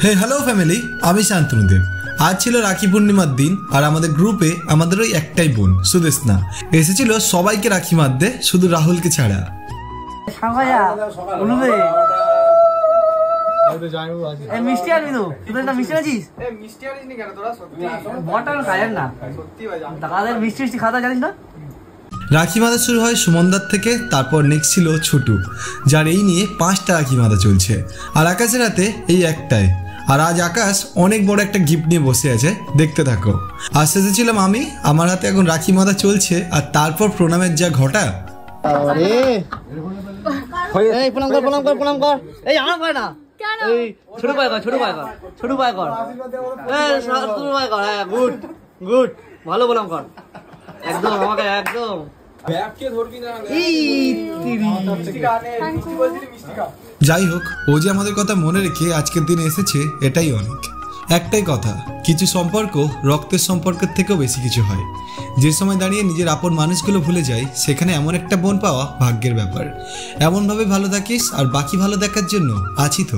হে hello family, আমি শান্তনুদেব। আজ ছিল রাখি পূর্ণিমার দিন, আর আমাদের গ্রুপে আমাদের ওই একটাই বোন সুদেশনা এসেছিল সবাইকে রাখি মারতে, শুধু রাহুলকে ছাড়া। রাখি বাঁধা শুরু হয় সুমনদার থেকে, তারপর নেক্সট ছিল ছুটু, যার এই নিয়ে 5টা রাখি বাঁধা চলছে। আর আকাশের হাতে এই একটাই। আর আজ আকাশ অনেক বড় একটা গিফট নিয়ে বসে আছে, দেখতে থাকো। আর শেষে ছিলাম আমি, আমার হাতে এখন রাখি বাঁধা চলছে, আর তারপর প্রণামের যা ঘটা। ভালো প্রণাম কর, একদম আমাকে একদম। যাই হোক, ও যে আমাদের কথা মনে রেখে আজকের দিনে এসেছে, এটাই অনেক। একটাই কথা, কিছু সম্পর্ক রক্তের সম্পর্কের থেকেও বেশি কিছু হয়। যে সময় দাঁড়িয়ে নিজের আপন মানুষগুলো ভুলে যায়, সেখানে এমন একটা বোন পাওয়া ভাগ্যের ব্যাপার। এমনভাবে ভালো থাকিস, আর বাকি ভালো দেখার জন্য আছি তো।